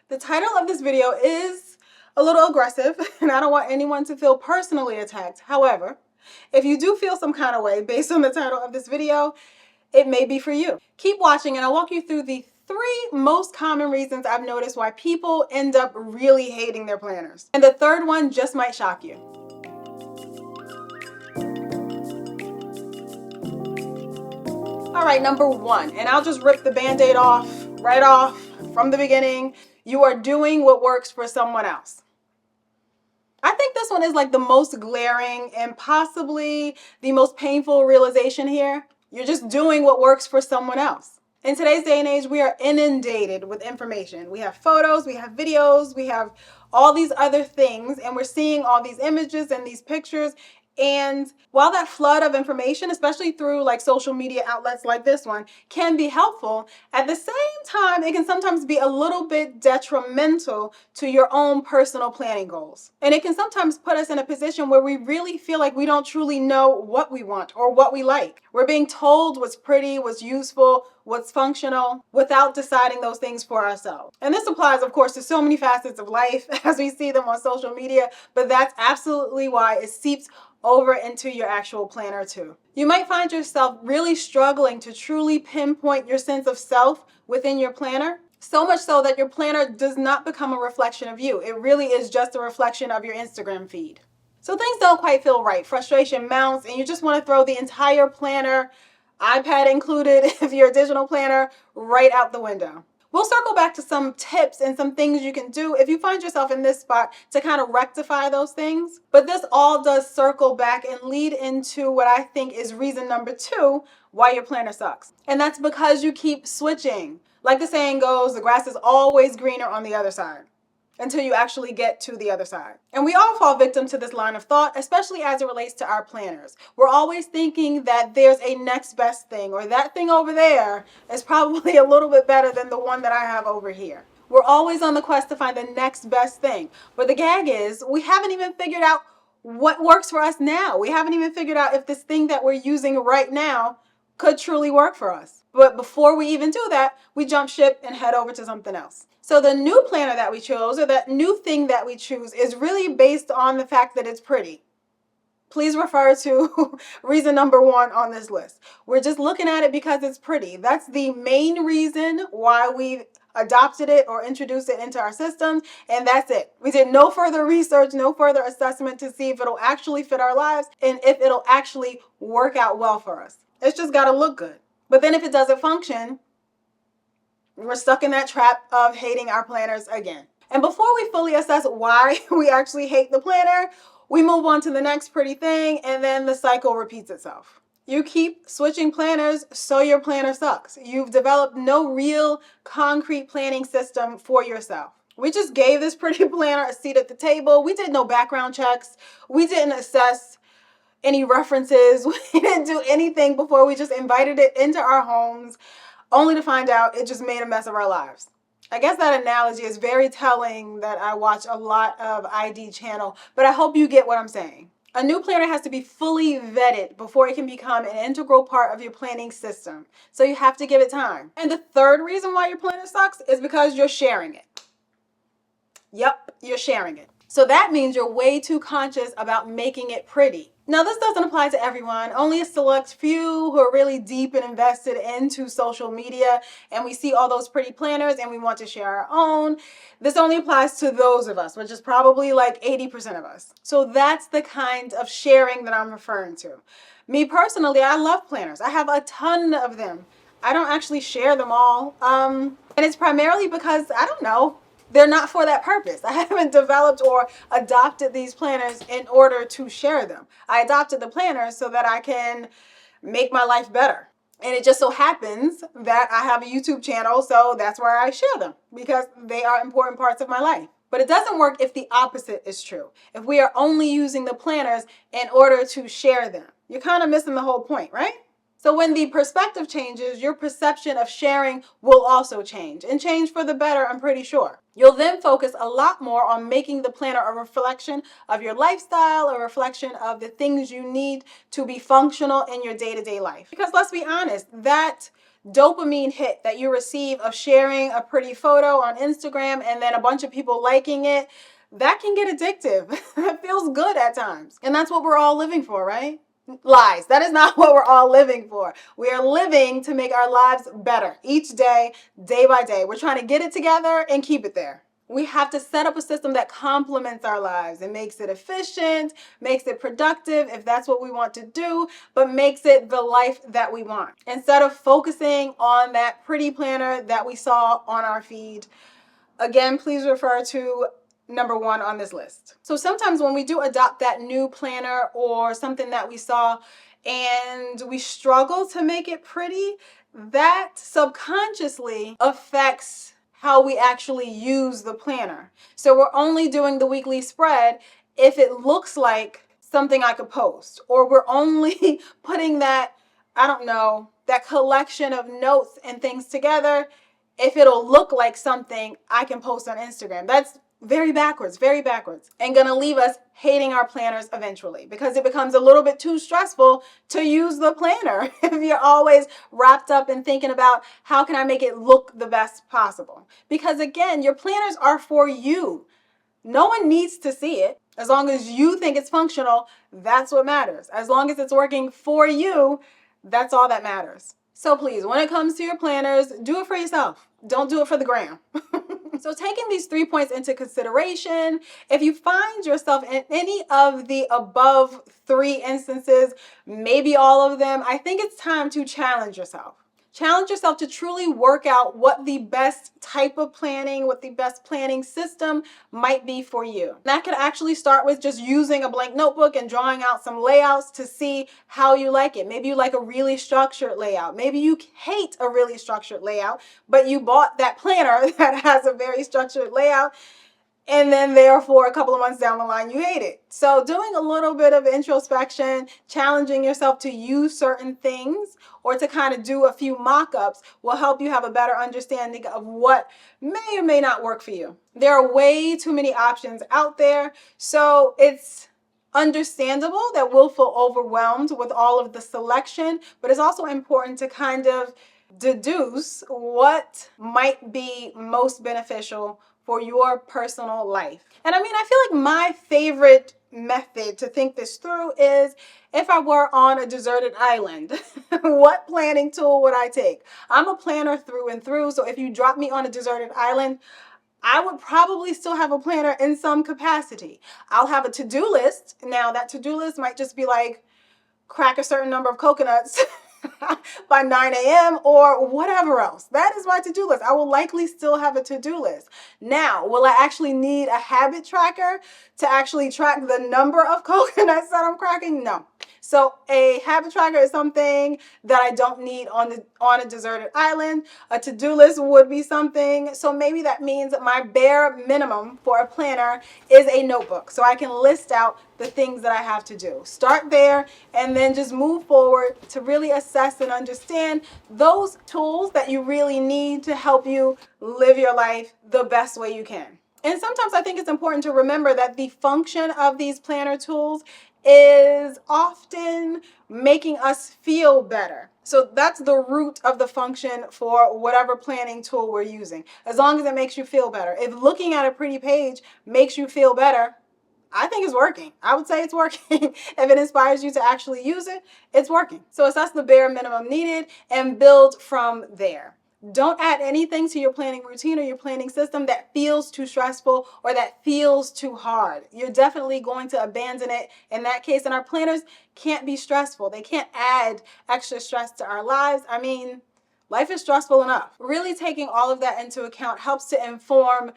The title of this video is a little aggressive, and I don't want anyone to feel personally attacked. However, if you do feel some kind of way based on the title of this video, it may be for you. Keep watching and I'll walk you through the 3 most common reasons I've noticed why people end up really hating their planners. And the third one just might shock you. All right, number 1, and I'll just rip the Band-Aid off, right off from the beginning. You are doing what works for someone else. I think this one is like the most glaring and possibly the most painful realization here. You're just doing what works for someone else. In today's day and age, we are inundated with information. We have photos, we have videos, we have all these other things, and we're seeing all these images and these pictures. And while that flood of information, especially through like social media outlets like this one, can be helpful, at the same time, it can sometimes be a little bit detrimental to your own personal planning goals. And it can sometimes put us in a position where we really feel like we don't truly know what we want or what we like. We're being told what's pretty, what's useful, what's functional, without deciding those things for ourselves. And this applies, of course, to so many facets of life as we see them on social media, but that's absolutely why it seeps over into your actual planner too. You might find yourself really struggling to truly pinpoint your sense of self within your planner, so much so that your planner does not become a reflection of you. It really is just a reflection of your Instagram feed. So things don't quite feel right. Frustration mounts and you just want to throw the entire planner, iPad included, if you're a digital planner, right out the window. We'll circle back to some tips and some things you can do if you find yourself in this spot to kind of rectify those things. But this all does circle back and lead into what I think is reason number 2 why your planner sucks. And that's because you keep switching. Like the saying goes, the grass is always greener on the other side, until you actually get to the other side. And we all fall victim to this line of thought, especially as it relates to our planners. We're always thinking that there's a next best thing, or that thing over there is probably a little bit better than the one that I have over here. We're always on the quest to find the next best thing. But the gag is, we haven't even figured out what works for us now. We haven't even figured out if this thing that we're using right now could truly work for us. But before we even do that, we jump ship and head over to something else. So the new planner that we chose, or that new thing that we choose, is really based on the fact that it's pretty. Please refer to reason number 1 on this list. We're just looking at it because it's pretty. That's the main reason why we adopted it or introduced it into our systems, and that's it. We did no further research, no further assessment to see if it'll actually fit our lives and if it'll actually work out well for us. It's just got to look good. But then if it doesn't function, we're stuck in that trap of hating our planners again. And before we fully assess why we actually hate the planner, we move on to the next pretty thing, and then the cycle repeats itself. You keep switching planners, so your planner sucks. You've developed no real concrete planning system for yourself. We just gave this pretty planner a seat at the table. We did no background checks. We didn't assess any references. We didn't do anything before. We just invited it into our homes, only to find out it just made a mess of our lives. I guess that analogy is very telling that I watch a lot of ID channel, but I hope you get what I'm saying. A new planner has to be fully vetted before it can become an integral part of your planning system. So you have to give it time. And the third reason why your planner sucks is because you're sharing it. Yep, you're sharing it. So that means you're way too conscious about making it pretty. Now, this doesn't apply to everyone. Only a select few who are really deep and invested into social media, and we see all those pretty planners and we want to share our own. This only applies to those of us, which is probably like 80% of us. So that's the kind of sharing that I'm referring to. Me personally, I love planners. I have a ton of them. I don't actually share them all. And it's primarily because, I don't know, they're not for that purpose. I haven't developed or adopted these planners in order to share them. I adopted the planners so that I can make my life better. And it just so happens that I have a YouTube channel, so that's where I share them because they are important parts of my life. But it doesn't work if the opposite is true. If we are only using the planners in order to share them. You're kind of missing the whole point, right? So when the perspective changes, your perception of sharing will also change, and change for the better, I'm pretty sure. You'll then focus a lot more on making the planner a reflection of your lifestyle, a reflection of the things you need to be functional in your day-to-day life. Because let's be honest, that dopamine hit that you receive of sharing a pretty photo on Instagram and then a bunch of people liking it, that can get addictive. It feels good at times. And that's what we're all living for, right? Lies. That is not what we're all living for. We are living to make our lives better each day, day by day. We're trying to get it together and keep it there. We have to set up a system that complements our lives and makes it efficient, makes it productive if that's what we want to do, but makes it the life that we want. Instead of focusing on that pretty planner that we saw on our feed, again, please refer to number 1 on this list. So sometimes when we do adopt that new planner or something that we saw and we struggle to make it pretty, that subconsciously affects how we actually use the planner. So we're only doing the weekly spread if it looks like something I could post, or we're only putting that, I don't know, that collection of notes and things together if it'll look like something I can post on Instagram. That's very backwards, and gonna leave us hating our planners eventually, because it becomes a little bit too stressful to use the planner if you're always wrapped up in thinking about how can I make it look the best possible. Because again, your planners are for you. No one needs to see it. As long as you think it's functional, that's what matters. As long as it's working for you, that's all that matters. So please, when it comes to your planners, do it for yourself. Don't do it for the gram. So taking these 3 points into consideration, if you find yourself in any of the above 3 instances, maybe all of them, I think it's time to challenge yourself. Challenge yourself to truly work out what the best type of planning, what the best planning system might be for you. That could actually start with just using a blank notebook and drawing out some layouts to see how you like it. Maybe you like a really structured layout. Maybe you hate a really structured layout, but you bought that planner that has a very structured layout, and then therefore a couple of months down the line you hate it. So doing a little bit of introspection, challenging yourself to use certain things or to kind of do a few mock-ups will help you have a better understanding of what may or may not work for you. There are way too many options out there, so it's understandable that we'll feel overwhelmed with all of the selection, but it's also important to kind of deduce what might be most beneficial for your personal life. And I mean, I feel like my favorite method to think this through is if I were on a deserted island, what planning tool would I take? I'm a planner through and through, so if you drop me on a deserted island, I would probably still have a planner in some capacity. I'll have a to-do list. Now, that to-do list might just be like, crack a certain number of coconuts by 9 a.m. or whatever else. That is my to-do list. I will likely still have a to-do list. Now, will I actually need a habit tracker to actually track the number of coconuts that I'm cracking? No. So a habit tracker is something that I don't need on a deserted island. A to-do list would be something. So maybe that means that my bare minimum for a planner is a notebook, so I can list out the things that I have to do. Start there and then just move forward to really assess and understand those tools that you really need to help you live your life the best way you can. And sometimes I think it's important to remember that the function of these planner tools is often making us feel better. So that's the root of the function for whatever planning tool we're using. As long as it makes you feel better. If looking at a pretty page makes you feel better, I think it's working. I would say it's working. If it inspires you to actually use it, it's working. So assess the bare minimum needed and build from there. Don't add anything to your planning routine or your planning system that feels too stressful or that feels too hard. You're definitely going to abandon it in that case. And our planners can't be stressful. They can't add extra stress to our lives. I mean, life is stressful enough. Really taking all of that into account helps to inform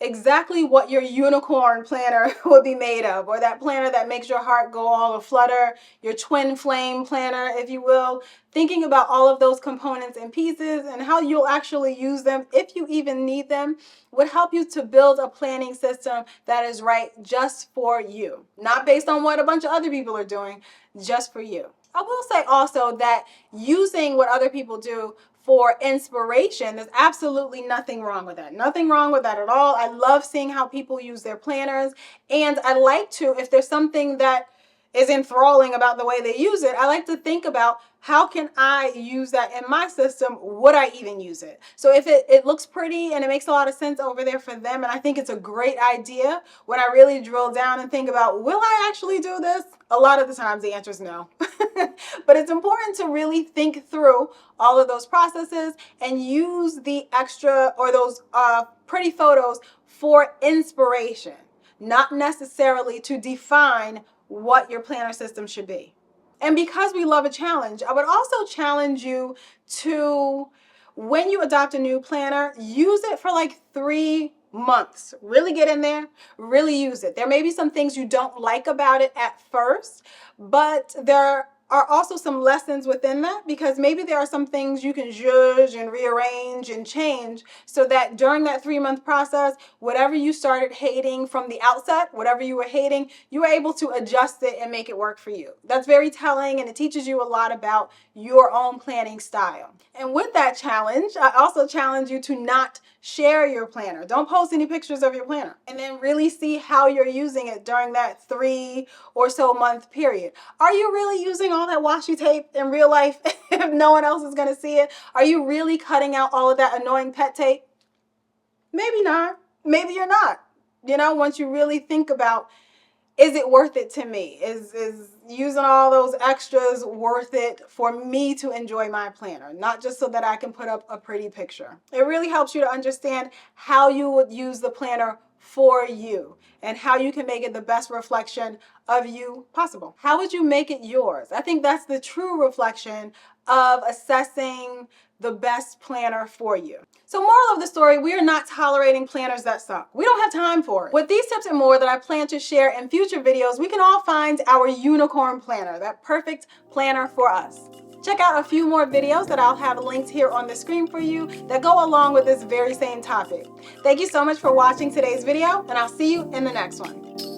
exactly what your unicorn planner would be made of, or that planner that makes your heart go all aflutter, your twin flame planner, if you will. Thinking about all of those components and pieces and how you'll actually use them, if you even need them, would help you to build a planning system that is right just for you. Not based on what a bunch of other people are doing, just for you. I will say also that using what other people do for inspiration, there's absolutely nothing wrong with that. Nothing wrong with that at all. I love seeing how people use their planners, and I like to, if there's something that is enthralling about the way they use it, I like to think about how can I use that in my system? Would I even use it? So if it looks pretty and it makes a lot of sense over there for them, and I think it's a great idea, when I really drill down and think about, will I actually do this? A lot of the times the answer is no. But it's important to really think through all of those processes and use the extra or those pretty photos for inspiration, not necessarily to define what your planner system should be. And because we love a challenge, I would also challenge you to, when you adopt a new planner, use it for like 3 months. Really get in there, really use it. There may be some things you don't like about it at first, but there are also some lessons within that, because maybe there are some things you can zhuzh and rearrange and change so that during that 3-month process, whatever you started hating from the outset, whatever you were hating, you were able to adjust it and make it work for you. That's very telling, and it teaches you a lot about your own planning style. And with that challenge, I also challenge you to not share your planner. Don't post any pictures of your planner. And then really see how you're using it during that 3 or so month period. Are you really using all that washi tape in real life if no one else is going to see it? Are you really cutting out all of that annoying pet tape? Maybe not. Maybe you're not. You know, once you really think about, is it worth it to me? Is using all those extras worth it for me to enjoy my planner? Not just so that I can put up a pretty picture. It really helps you to understand how you would use the planner for you and how you can make it the best reflection of you possible. How would you make it yours? I think that's the true reflection of assessing the best planner for you. So moral of the story, we are not tolerating planners that suck. We don't have time for it. With these tips and more that I plan to share in future videos, we can all find our unicorn planner, that perfect planner for us. Check out a few more videos that I'll have linked here on the screen for you that go along with this very same topic. Thank you so much for watching today's video, and I'll see you in the next one.